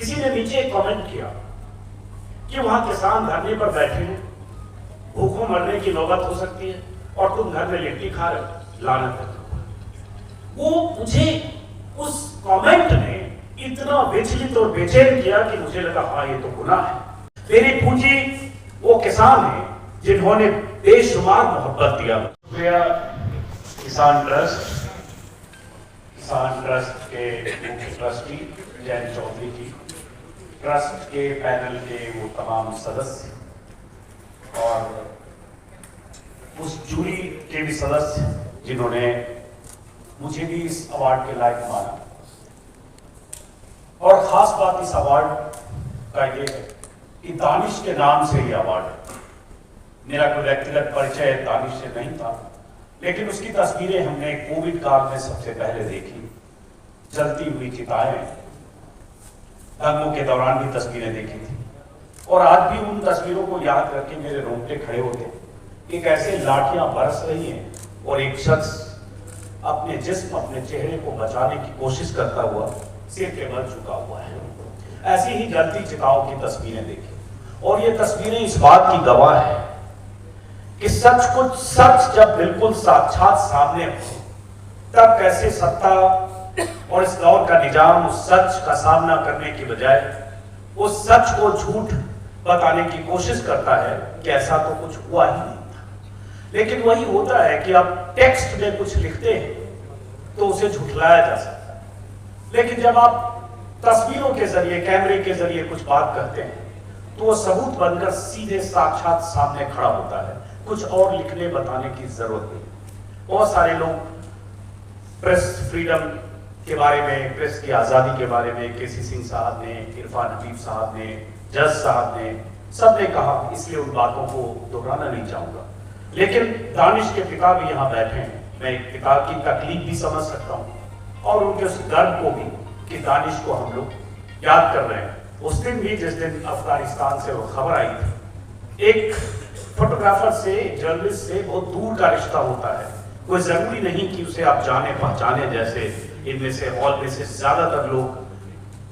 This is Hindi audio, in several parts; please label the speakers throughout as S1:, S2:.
S1: किसी ने नीचे एक कमेंट किया कि वहां किसान धरने पर बैठे हैं, भूखों मरने की नौबत हो सकती है और तुम घर में लिट्टी खा रहे हो, लानत है। वो मुझे उस कमेंट ने इतना विचलित और बेचैन किया कि मुझे लगा हाँ ये तो गुनाह है। मेरी पूंजी वो किसान है जिन्होंने बेशुमार मोहब्बत दिया। किसान ट्रस्ट के मुख्य ट्रस्टी जैन चौधरी जी, ट्रस्ट के पैनल के वो तमाम सदस्य और उस जूरी के भी सदस्य जिन्होंने मुझे भी इस अवार्ड के लायक माना। और खास बात इस अवार्ड का ये है कि दानिश के नाम से ये अवार्ड है। मेरा कोई व्यक्तिगत परिचय दानिश से नहीं था, लेकिन उसकी तस्वीरें हमने कोविड काल में सबसे पहले देखी। जलती हुई चिताएं, दंगों के दौरान भी तस्वीरें देखी थी और आज भी उन तस्वीरों को याद करके मेरे रोंगटे खड़े होते। एक ऐसे लाठियां बरस रही हैं और एक शख्स अपने जिस्म, अपने चेहरे को बचाने की कोशिश करता हुआ सिर के बल झुका हुआ है। ऐसी ही जलती चिताओं की तस्वीरें देखी और ये तस्वीरें इस बात की गवाह है कि सच जब बिल्कुल साक्षात सामने हो तब कैसे सत्ता और इस दौर का निजाम उस सच का सामना करने की बजाय उस सच को झूठ बताने की कोशिश करता है कि ऐसा तो कुछ हुआ ही नहीं था। लेकिन वही होता है कि आप टेक्स्ट में कुछ लिखते हैं तो उसे झुठलाया जा सकता है, लेकिन जब आप तस्वीरों के जरिए, कैमरे के जरिए कुछ बात करते हैं तो वो सबूत बनकर सीधे साक्षात सामने खड़ा होता है। कुछ और लिखने बताने की जरूरत नहीं। बहुत सारे लोग प्रेस फ्रीडम के बारे में, प्रेस की आजादी के बारे में केसी सिंह साहब ने, इरफान हबीब साहब ने, जज साहब ने, सबने कहा, इसलिए उन बातों को दोहराना नहीं चाहूंगा। लेकिन दानिश के पिता भी यहाँ बैठे हैं, मैं एक पिता की तकलीफ भी समझ सकता हूँ और उनके उस दर्द को भी कि दानिश को हम लोग याद कर रहे हैं। उस दिन भी जिस दिन अफगानिस्तान से वो खबर आई थी, एक फोटोग्राफर से, एक जर्नलिस्ट से बहुत दूर का रिश्ता होता है। कोई जरूरी नहीं कि उसे आप जाने पहचाने, जैसे इनमें से हॉल में से ज्यादातर लोग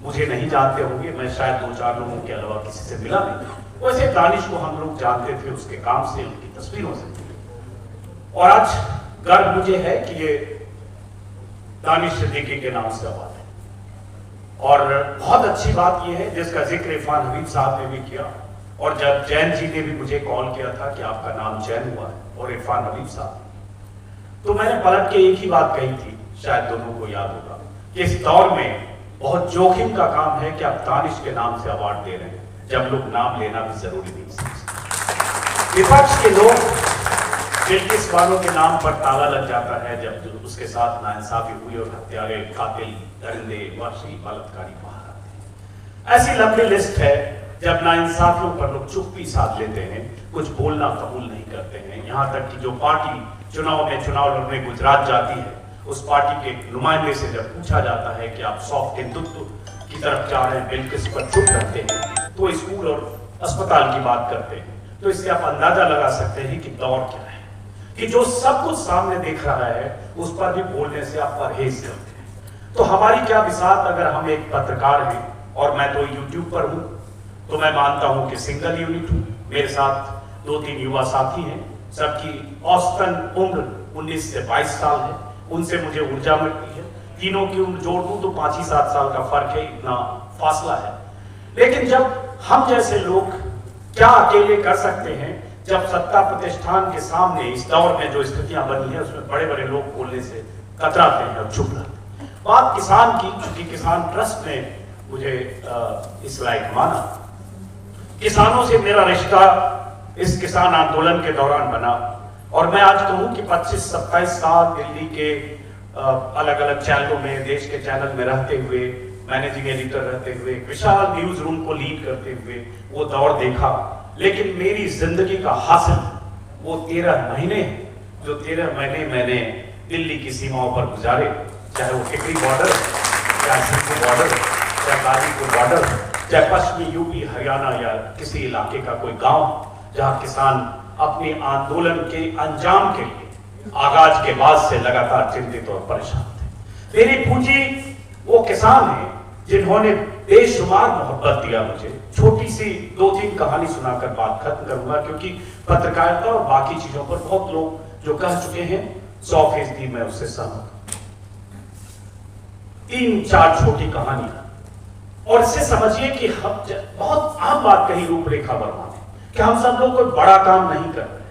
S1: मुझे नहीं जानते होंगे, मैं शायद 2-4 लोगों के अलावा किसी से मिला नहीं। वैसे दानिश को हम लोग जानते थे उसके काम से, उनकी तस्वीरों से। और आज गर्व मुझे है कि ये दानिश सिद्दीकी के नाम से अवार्ड है। और बहुत अच्छी बात यह है जिसका जिक्र इरफान हबीब साहब ने भी किया, और जब जैन जी ने भी मुझे कॉल किया था कि आपका नाम जैन हुआ है और इरफान हबीब साहब, तो मैंने पलट के एक ही बात कही थी, शायद दोनों को याद होगा, कि इस दौर में बहुत जोखिम का काम है कि आप दानिश के नाम से अवार्ड दे रहे हैं जब लोग नाम लेना भी जरूरी नहीं समझते। विपक्ष के लोग बिल्किस वालों के नाम पर ताला लग जाता है जब उसके साथ नाइंसाफी हुई और हत्यारे, कातिल, दरिंदे, वहशी, बलात्कारी बाहर आते हैं। ऐसी लंबी लिस्ट है जब नाइंसाफियों पर लोग चुप्पी साध लेते हैं, कुछ बोलना कबूल नहीं करते हैं। यहाँ तक कि जो पार्टी चुनाव लड़ने गुजरात जाती है, उस पार्टी के नुमाइंदे से जब पूछा जाता है कि आप सॉफ्ट हिंदुत्व की तरफ जा रहे हैं, बिल्किस पर चुप करते हैं, तो स्कूल और अस्पताल की बात करते हैं। तो इससे आप अंदाजा लगा सकते हैं कि दौर क्या है, कि जो सब कुछ सामने देख रहा है उस पर भी बोलने से आप परहेज करते हैं। तो हमारी क्या बिसात अगर हम एक पत्रकार हैं, और मैं तो यूट्यूब पर हूं, तो मैं मानता हूं कि सिंगल यूनिट हूं। मेरे साथ 2-3 युवा साथी हैं, सबकी औसतन उम्र 19 से 22 साल है। उनसे मुझे ऊर्जा मिलती है। तीनों की उम्र जोड़ दूं तो 5 ही 7 साल का फर्क है, इतना फासला है। लेकिन जब हम जैसे लोग क्या अकेले कर सकते हैं, जब सत्ता प्रतिष्ठान के सामने इस दौर में जो स्थितियां बनी है उसमें बड़े बड़े लोग बोलने से कतराते हैं और चुप रहते हैं। बात किसान की, क्योंकि किसान ट्रस्ट ने मुझे इस लायक माना। किसानों से मेरा रिश्ता इस किसान आंदोलन के दौरान बना, और मैं आज कहूं कि 25-27 साल दिल्ली के अलग अलग चैनलों में, देश के चैनल में रहते हुए, मैनेजिंग एडिटर रहते हुए, विशाल न्यूज रूम को लीड करते हुए वो दौर देखा। लेकिन मेरी जिंदगी का हासिल वो 13 महीने, जो 13 महीने मैंने दिल्ली की सीमाओं पर गुजारे, चाहे वो टिकरी बॉर्डर, चाहे सिंधु बॉर्डर, चाहे गाजीपुर बॉर्डर, चाहे पश्चिमी यूपी, हरियाणा या किसी इलाके का कोई गांव, जहां किसान अपने आंदोलन के अंजाम के लिए आगाज के बाद से लगातार चिंतित और परेशान थे। मेरी पूंजी वो किसान है जिन्होंने बेशुमार मोहब्बत दिया मुझे। छोटी सी 2-3 कहानी सुनाकर बात खत्म करूंगा, क्योंकि पत्रकारिता और बाकी चीजों पर बहुत लोग जो कह चुके हैं 100% मैं उससे सहमत हूं। 3-4 छोटी कहानियां, और इससे समझिए कि हम बहुत आम बात कही रूपरेखा वर्मा ने कि हम सब लोग कोई बड़ा काम नहीं कर रहे।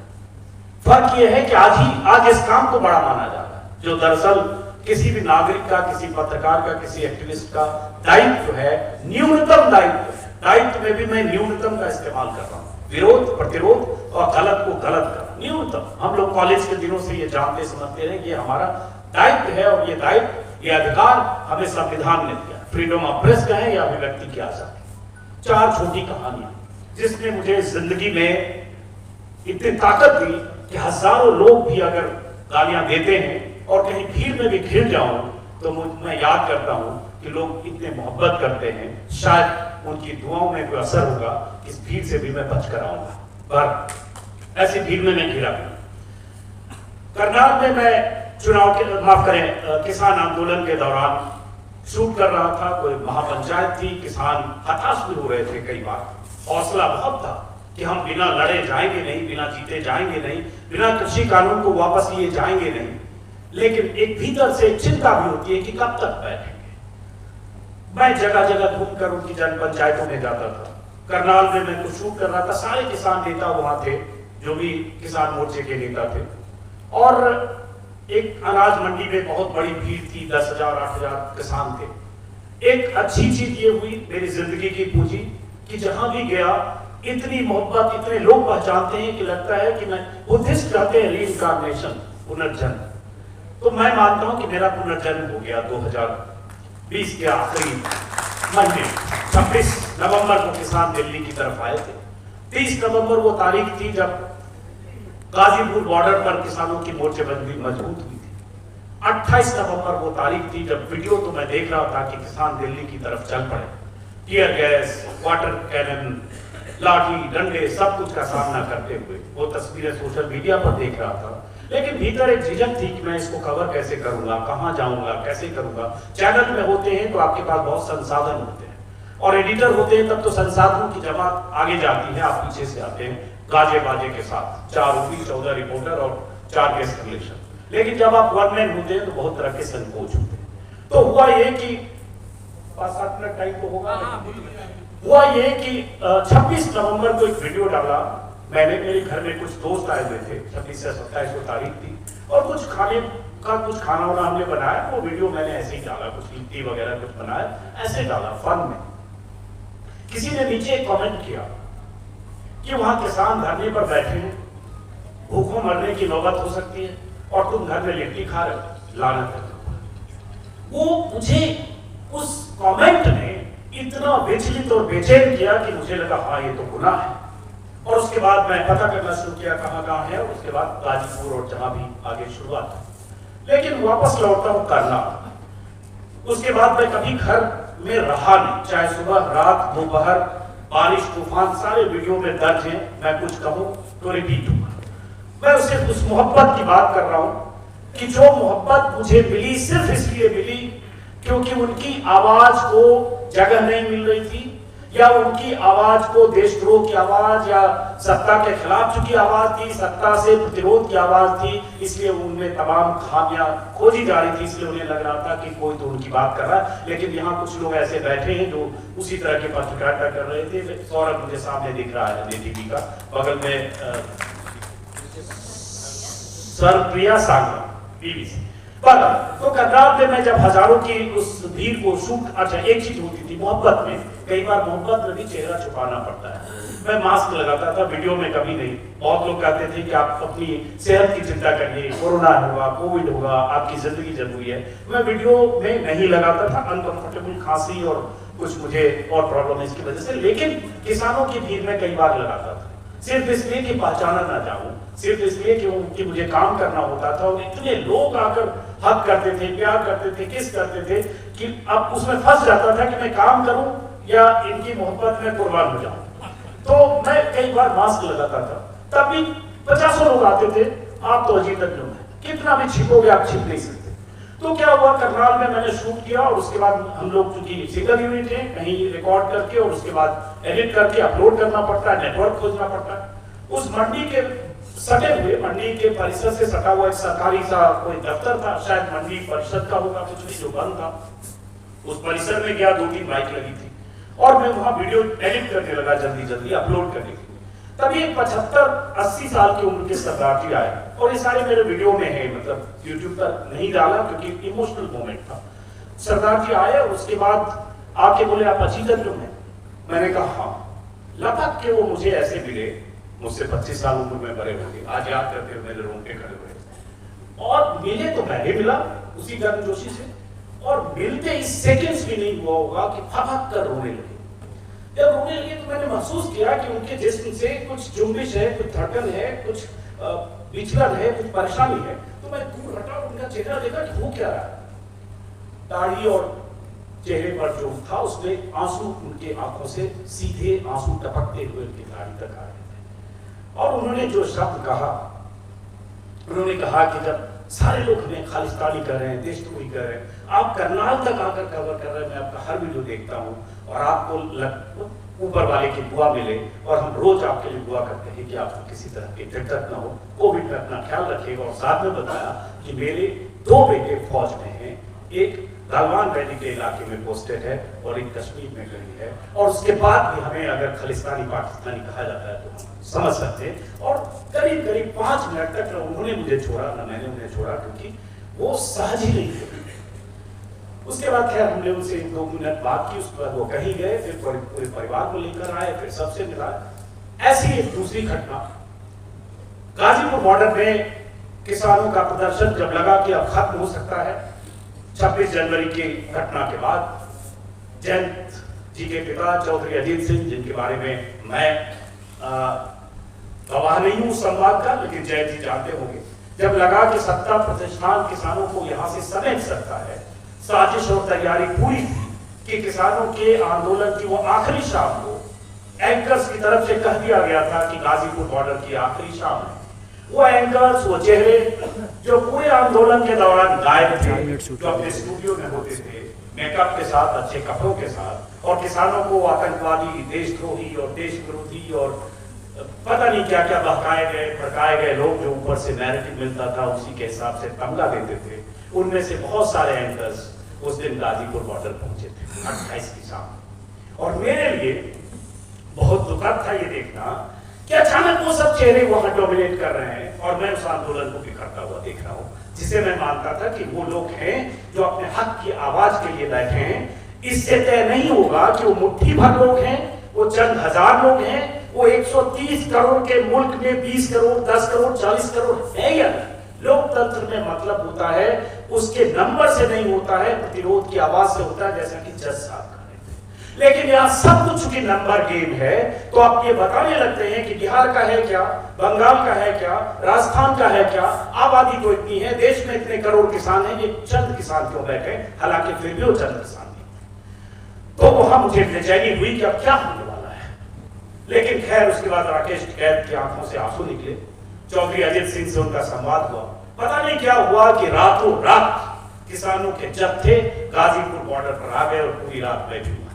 S1: फर्क यह है कि आज इस काम को बड़ा माना जा रहा है, जो दरअसल किसी भी नागरिक का, किसी पत्रकार का, किसी एक्टिविस्ट का दायित्व है, न्यूनतम दायित्व में भी मैं न्यूनतम का इस्तेमाल कर रहा हूं। विरोध, प्रतिरोध और गलत को गलत करना, न्यूनतम। हम लोग कॉलेज के दिनों से ये जानते समझते रहे कि ये हमारा दायित्व है, और ये दायित्व, ये अधिकार हमें संविधान ने दिया। फ्रीडम ऑफ प्रेस कहें या अभिव्यक्ति की आजादी। 4 छोटी कहानियां जिसने मुझे जिंदगी में इतनी ताकत दी कि हजारों लोग भी अगर गालियां देते हैं और कहीं भीड़ में भी घिर जाऊं तो मैं याद करता हूं कि लोग इतने मोहब्बत करते हैं, शायद उनकी दुआओं में कोई असर होगा, इस भीड़ से भी मैं बच कर आऊंगा। पर ऐसी भीड़ में मैं घिरा। करनाल में मैं चुनाव के, माफ करें, किसान आंदोलन के दौरान शूट कर रहा था। कोई महापंचायत थी, किसान हताश भी हो रहे थे कई बार। हौसला बहुत था कि हम बिना लड़े जाएंगे नहीं, बिना जीते जाएंगे नहीं, बिना कृषि कानून को वापस लिए जाएंगे नहीं। लेकिन एक भीतर से चिंता भी होती है कि कब तक बैठेंगे। मैं जगह जगह घूमकर उनकी जन पंचायतों में जाता था। करनाल में मैं कुछ शूट कर रहा था, सारे किसान नेता वहां थे, जो भी किसान मोर्चे के नेता थे। और एक अनाज मंडी में बहुत बड़ी भीड़ थी, 10,000 8,000 किसान थे। एक अच्छी चीज ये हुई मेरी जिंदगी की पूंजी कि जहां भी गया इतनी मोहब्बत, इतने लोग पहचानते हैं कि लगता है कि मैं, बुद्धिस्ट कहते हैं रीइंकार्नेशन, पुनर्जन्म। तो मैं मानता हूं कि मेरा पुनर्जन्म हो गया 2020 के आखिरी महीने। 26 नवंबर को किसान दिल्ली की तरफ आए थे। 30 नवंबर वो तारीख थी जब गाजीपुर बॉर्डर पर किसानों की मोर्चेबंदी मजबूत हुई थी। 28 नवंबर वो तारीख थी जब वीडियो तो मैं देख रहा था कि किसान दिल्ली की तरफ चल पड़े। टीयर गैस, वाटर कैनन, लाठी, डंडे, सब कुछ का सामना करते हुए वो तस्वीरें सोशल मीडिया पर देख रहा था। लेकिन भीतर एक झिझक थी कि मैं इसको कवर कैसे करूंगा, कहां जाऊंगा, कैसे करूंगा। चैनल में होते हैं तो आपके पास बहुत संसाधन होते हैं, और एडिटर होते हैं तब तो संसाधनों की जमात आगे जाती है, आप पीछे से आते हैं गाजे बाजे के साथ। 4 OP, 14 रिपोर्टर और 4 गेस्ट कलेक्शन। लेकिन जब आप वन मैन होते हैं तो बहुत तरह के संकोच होते हैं। तो हुआ ये कि 5-7 मिनट टाइम तो होगा। हुआ ये कि 26 नवंबर को एक वीडियो डाला मैंने। मेरे घर में कुछ दोस्त आए हुए थे, 26 से 27 को तारीख थी, और कुछ खाना वाना हमने बनाया। वो वीडियो मैंने ऐसे ही डाला, कुछ लिट्टी वगैरह कुछ बनाया, ऐसे डाला फन में। किसी ने नीचे एक कमेंट किया कि वहां किसान धरने पर बैठे हैं, भूखों मरने की नौबत हो सकती है, और तुम घर में लिट्टी खा रहे हो, लानत है। वो मुझे उस कमेंट ने इतना विचलित और बेचैन किया कि मुझे लगा हाँ ये तो गुनाह है। और उसके बाद मैं पता करना शुरू किया कहाँ है, और उसके बाद गाजीपुर और जहां भी आगे शुरुआत। लेकिन वापस लौटता हूं करनाल। उसके बाद मैं कभी घर में रहा नहीं, चाहे सुबह, रात, दोपहर, बारिश, तूफान, सारे वीडियो में दर्ज है। मैं कुछ कहूं तो रिपीट होगा। मैं उस मोहब्बत की बात कर रहा हूं कि जो मोहब्बत मुझे मिली सिर्फ इसलिए मिली क्योंकि उनकी आवाज को जगह नहीं मिल रही थी, या उनकी आवाज को देशद्रोह की आवाज या सत्ता के खिलाफ चुकी आवाज थी, सत्ता से प्रतिरोध की आवाज थी, इसलिए उनमें तमाम खामियां खोजी जा रही थी। इसलिए उन्हें लग रहा था कि कोई तो उनकी बात कर रहा है। लेकिन यहाँ कुछ लोग ऐसे बैठे हैं जो उसी तरह की पत्रकारिता कर रहे थे। सौरभ मुझे सामने दिख रहा है टीवी का, बगल में सरप्रिया सागर BBC। तो करनाल में मैं जब हजारों की उस भीड़ को शूट, अच्छा एक चीज होती थी मोहब्बत में, कई बार मोहब्बत में भी चेहरा छुपाना पड़ता है। मैं मास्क लगाता था, वीडियो में कभी नहीं। बहुत लोग कहते थे कि आप अपनी सेहत की चिंता करिए, कोरोना होगा, कोविड होगा, आपकी जिंदगी जरूरी है। मैं वीडियो में नहीं लगाता था, अनकंफर्टेबल खांसी और कुछ मुझे और प्रॉब्लम है इसकी वजह से। लेकिन किसानों की भीड़ में कई बार लगाता था, सिर्फ इसलिए कि पहचाना ना जाऊं, सिर्फ इसलिए कि मुझे काम करना होता था। और इतने लोग आकर हक करते थे, प्यार करते थे, किस करते थे कि अब उसमें फंस जाता था कि मैं काम करूं या इनकी मोहब्बत में कुर्बान हो जाऊं। तो मैं कई बार मास्क लगाता था, तब भी 50 लोग आते थे। आप तो अजीब लोग हैं, कितना भी छिपोगे आप छिप नहीं सकते। तो क्या हुआ, करनाल में मैंने शूट किया और उसके बाद हम लोग चूंकि सिंगल यूनिट है, कहीं रिकॉर्ड करके और उसके बाद एडिट करके अपलोड करना पड़ता है, नेटवर्क खोजना पड़ता है। उस मंडी के सटे हुए, मंडी के परिसर से सटा हुआ एक सरकारी सा कोई दफ्तर था, शायद मंडी परिषद का होगा कुछ भी, जो बंद था। उस परिसर में गया, 2-3 बाइक लगी थी और मैं वहां वीडियो एडिट करने लगा, जल्दी जल्दी अपलोड करने के लिए। तभी एक 75-80 साल की उम्र के सरदार जी आए और ये सारे मेरे वीडियो में है, मतलब यूट्यूब पर नहीं डाला क्योंकि इमोशनल मोमेंट था। सरदार जी आए और उसके बाद आके बोले, आप अजीजन जो हैं? मैंने कहा हाँ। लपक के वो मुझे ऐसे मिले, मुझसे 25 साल उम्र में बड़े होंगे, आज याद करते हुए मेरे रोंगटे खड़े हुए। और मिले तो मैं भी मिला उसी गर्मजोशी से, और मिलते ही सेकंड्स भी नहीं हुआ होगा कि फपक कर रोने लगे। जब रोने लगे तो मैंने महसूस किया कि उनके जिस्म से कुछ जुम्बिश है, कुछ धड़कन है, कुछ विचलन है, कुछ परेशानी है। तो मैं दूर हटा और उनका चेहरा देखा कि वो क्या रहा है। दाढ़ी और चेहरे पर जो था उसमें आंसू, उनके आंखों से सीधे आंसू टपकते हुए उनकी दाढ़ी तक आ रहे थे। और उन्होंने जो शब्द कहा, उन्होंने कहा कि जब सारे लोग हमें खालिस्तानी कर रहे हैं, देशद्रोही कर रहे हैं, आप करनाल तक आकर कवर कर रहे हैं, मैं आपका हर वीडियो देखता हूं और आपको ऊपर वाले की दुआ मिले और हम रोज आपके लिए दुआ करते हैं कि आपको किसी तरह की दिक्कत ना हो, कोविड में अपना ख्याल रखिएगा। और साथ में बताया कि मेरे 2 बेटे फौज में हैं, एक गलवान वैली के इलाके में पोस्टेड है और एक कश्मीर में गई है, और उसके बाद भी हमें अगर खालिस्तानी पाकिस्तानी कहा जाता है तो हम समझ सकते हैं। और करीब करीब 5 मिनट तक न उन्होंने मुझे छोड़ा न मैंने उन्हें छोड़ा, क्योंकि वो सहज ही नहीं थे। उसके बाद खैर हमने उनसे 2 मिनट बात की, उसके बाद वो कहीं गए, फिर पूरे परिवार को लेकर आए, फिर सबसे मिला। ऐसी एक दूसरी घटना, गाजीपुर बॉर्डर में किसानों का प्रदर्शन जब लगा कि अब खत्म हो सकता है, 26 जनवरी की घटना के बाद, जयंत जी के पिता चौधरी अजीत सिंह, जिनके बारे में मैं गवाह नहीं हूं संवाद का, लेकिन जयंत जी जानते होंगे, जब लगा कि सत्ता प्रतिष्ठान किसानों को यहां से समेट सकता है, साजिश और तैयारी पूरी थी कि किसानों के आंदोलन की वो आखिरी शाम को एंकर्स की तरफ से कह दिया गया था कि गाजीपुर बॉर्डर की आखिरी शाम है। वो एंकर्स, वो चेहरे जो पूरे आंदोलन के दौरान गायब थे, जो अपने स्टूडियो में होते थे मेकअप के साथ, अच्छे कपड़ों के साथ, और किसानों को आतंकवादी, देशद्रोही और देश विरोधी और पता नहीं क्या क्या बहकाए गए, भड़काए गए लोग जो ऊपर से नैरेटिव मिलता था उसी के हिसाब से तमगा देते थे। उनमें से बहुत सारे एंकर्स उस दिन गाजीपुर बॉर्डर पहुंचे थे 28 की शाम। और मेरे लिए बहुत दुखद था ये देखना कि अचानक वो सब चेहरे वहां डोमिनेट कर रहे हैं और मैं उस आंदोलन को बिखरता हुआ देख रहा हूं, जिसे मैं मानता था कि वो लोग हैं जो अपने हक की आवाज के लिए बैठे हैं। इससे तय नहीं होगा कि वो मुट्ठी भर लोग हैं, वो चंद हजार लोग हैं, वो 130 करोड़ के मुल्क में 20 करोड़, 10 करोड़, 40 करोड़ है या नहीं। लोकतंत्र में मतलब होता है उसके नंबर से नहीं होता है, प्रतिरोध की आवाज से होता है, जैसा कि जज साहब कह रहे थे। लेकिन यहाँ सब कुछ की नंबर गेम है, तो आप ये बताने लगते हैं कि बिहार का है क्या, बंगाल का है क्या, राजस्थान का है क्या, आबादी तो इतनी है, देश में इतने करोड़ किसान हैं, ये चंद किसान क्यों बैठे, हालांकि फिर भी वो चंद किसान नहीं। तो वहां मुझे बेचैनी हुई कि अब क्या होने वाला है। लेकिन खैर उसके बाद राकेश कैद की आंखों से आंसू निकले, चौधरी अजीत सिंह से उनका संवाद हुआ। पता नहीं क्या हुआ कि रातों रात किसानों के जत्थे गाजीपुर बॉर्डर पर आ गए और पूरी रात बैठे हुआ।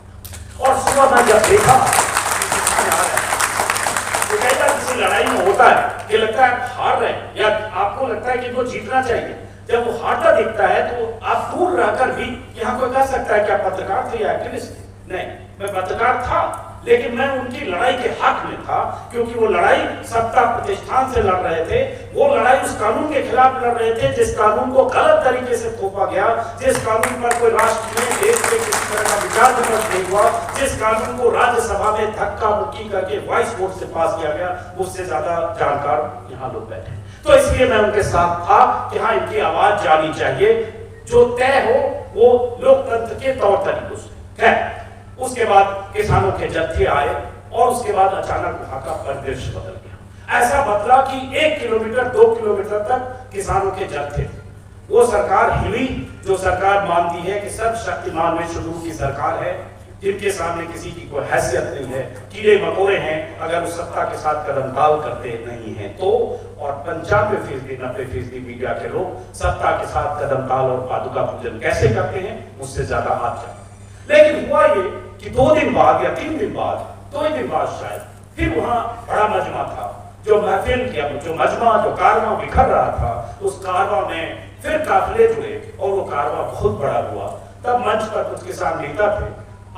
S1: और सुबह मैं जब देखा तो कहता किसी लड़ाई में होता है कि लगता है हार रहे हैं, या आपको लगता है कि वो जीतना चाहिए। जब वो हारता दिखता है तो आप दूर रहकर भी, यहाँ कोई कह सकता है कि आप पत्रकार थे या एक्टिविस्ट थे? नहीं, मैं पत्रकार था, लेकिन मैं उनकी लड़ाई के हक में था, क्योंकि वो लड़ाई सत्ता प्रतिष्ठान से लड़ रहे थे। वो लड़ाई उस कानून के खिलाफ लड़ रहे थे जिस कानून को गलत तरीके से थोपा गया, जिस कानून पर कोई राष्ट्र में देश में किसी तरह का विचार विमर्श नहीं हुआ, जिस कानून को राज्यसभा में धक्का मुक्की करके वॉइस वोट से पास किया गया। मुझसे ज्यादा जानकार यहाँ लोग बैठे, तो इसलिए मैं उनके साथ था कि हाँ, इनकी आवाज जानी चाहिए, जो तय हो वो लोकतंत्र के तौर तरीकों से है। उसके बाद किसानों के जत्थे आए और उसके बाद अचानक वहां का परिदृश्य बदल गया। ऐसा बदला कि 1 किलोमीटर 2 किलोमीटर तक किसानों के जत्थे थे। वो सरकार हिली जो सरकार मानती है कि सर्वशक्तिमान में शुरू की सरकार है, जिनके सामने किसी की कोई हैसियत नहीं है, कीड़े मकोड़े हैं, अगर उस सत्ता के साथ कदम ताल करते नहीं हैं तो, और 95% 90% मीडिया के लोग सत्ता के साथ कदम ताल और पादुका पूजन कैसे करते हैं मुझसे ज्यादा आप जानते। लेकिन हुआ ये कि 2 दिन बाद या 3 दिन बाद, 2 दिन बाद शायद, फिर वहां बड़ा मजमा था, जो महफिल किया, जो मजमा, जो कारवां बिखर रहा था, उस कारवां में फिर काफिले जुड़े और वो कारवां बहुत बड़ा हुआ। तब मंच पर कुछ किसान नेता थे,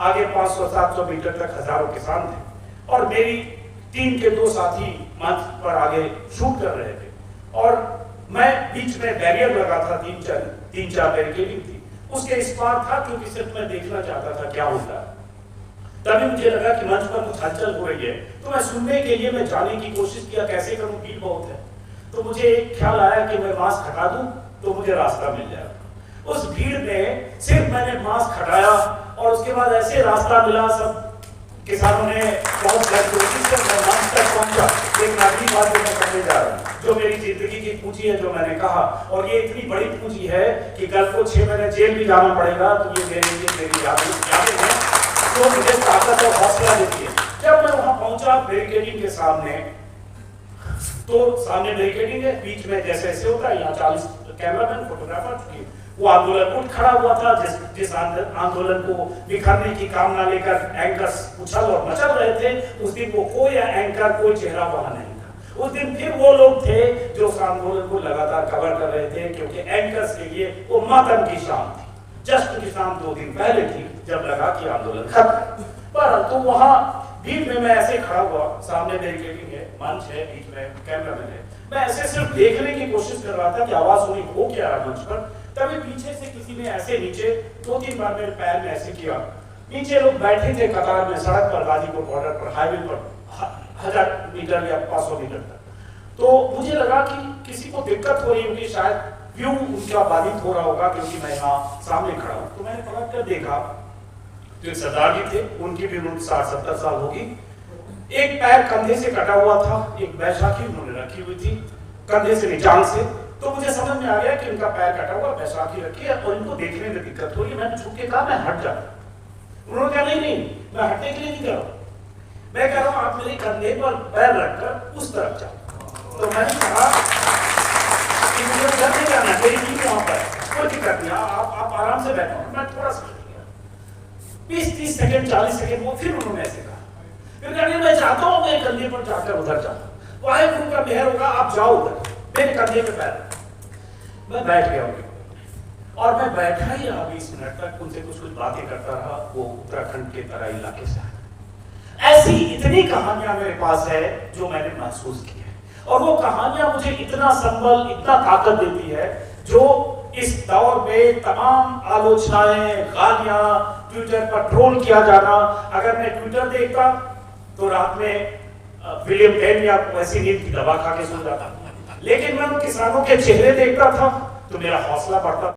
S1: आगे 500-700 मीटर तक हजारों किसान थे, और मेरी टीम के 2 साथी मंच पर आगे शूट कर रहे थे, और मैं बीच में बैरियर लगा था, 3-4 बैरिकेडिंग थी, उसके इस पार था, क्योंकि सिर्फ मैं देखना चाहता था क्या होता है। तभी मुझे लगा कि मंच पर कुछ हलचल हो रही है, तो मैं सुनने के लिए मैं जाने की कोशिश किया, कैसे करूं, भीड़ बहुत है। तो मुझे एक ख्याल आया कि मैं मास्क हटा दूं तो मुझे रास्ता मिल जाएगा। उस भीड़ में सिर्फ मैंने मास्क हटाया और उसके बाद ऐसे रास्ता मिला, सब किसानों ने बहुत कोशिश कर मंच तक पहुंचा। एक आखिरी बात मैं करने जा रहा हूं, जो मेरी जिंदगी की पूंजी है, जो मैंने कहा, और ये इतनी बड़ी पूंजी है कि कल को 6 महीने जेल भी जाना पड़ेगा, तो ये मेरे लिए मेरी यादें हैं, तो मुझे ताकत और हौसला देती है। जब मैं वहां पहुंचा बैरिकेडिंग के सामने, तो सामने बैरिकेडिंग है, बीच में जैसे ऐसे होता है, यहाँ 40 कैमरामैन, फोटोग्राफर, वो आंदोलन उठ खड़ा हुआ था, जिस आंदोलन को बिखरने की कामना लेकर एंकर्स उछल और मचल रहे थे। उस दिन वो कोई एंकर, कोई चेहरा वहां नहीं था। उस दिन फिर वो लोग थे जो उस आंदोलन को लगातार कवर कर रहे थे, क्योंकि एंकर्स के लिए वो मातम की शाम थी। जस्ट की शाम 2 दिन पहले थी, जब लगा कि आंदोलन खत्म। पर तो वहां भीड़ में मैं ऐसे खड़ा हुआ, सामने बैरिकेडिंग है, मंच है, बीच में कैमरामैन है, मैं ऐसे सिर्फ देखने की कोशिश कर रहा था कि आवाज सुनी हो क्या रहा मंच पर। तभी पीछे से किसी ने ऐसे नीचे 2-3 बार मेरे पैर में ऐसे किया। नीचे लोग बैठे थे कतार में, सड़क पर, गाजीपुर बॉर्डर पर, हाईवे पर 1000 मीटर या 500 मीटर तक। तो मुझे लगा कि किसी को दिक्कत हो रही होगी, शायद व्यू उनका बाधित हो रहा होगा, क्योंकि मैं यहाँ सामने खड़ा हूँ। तो मैंने पलट कर देखा तो एक सरदार जी थे, उनकी भी उम्र 60-70 साल होगी। एक पैर कंधे से कटा हुआ था, एक बैसाखी उन्होंने रखी हुई थी कंधे से निचान से। तो मुझे समझ में आ गया कि उनका पैर कटा हुआ, बैसाखी रखी है और इनको देखने में दिक्कत हो रही है। मैंने छुप के कहा, मैं हट जाता। उन्होंने कहा, नहीं, मैं हटने के लिए नहीं कर रहा, मैं कह रहा हूँ आप मेरे कंधे पर पैर रखकर उस तरफ जाओ। तो मैंने कहा कि मुझे घर नहीं जाना, मेरी टीम वहां पर, कोई दिक्कत नहीं, आप आराम से बैठो। मैं थोड़ा सा 20-30 सेकंड, 40 सेकंड, वो फिर उन्होंने ऐसे कहा, फिर कहने मैं चाहता हूँ मेरे कंधे पर जाकर उधर जाओ, वाहेगुरु का मेहर होगा, आप जाओ उधर, मेरे कंधे पे पैर। मैं बैठ गया उनके, और मैं बैठा ही रहा 20 मिनट तक, उनसे कुछ बातें करता रहा। वो उत्तराखंड के तराई इलाके से आए। ऐसी इतनी कहानियां मेरे पास है जो मैंने महसूस की है, और वो कहानियां मुझे इतना संबल, इतना ताकत देती है, जो इस दौर में तमाम आलोचनाएं, गालियां, ट्विटर पर ट्रोल किया जाना, अगर मैं ट्विटर देखता तो रात में विलियम टेन या वैसी नींद की दवा खा के सो जाता, लेकिन मैं उन किसानों के चेहरे देखता था तो मेरा हौसला बढ़ता।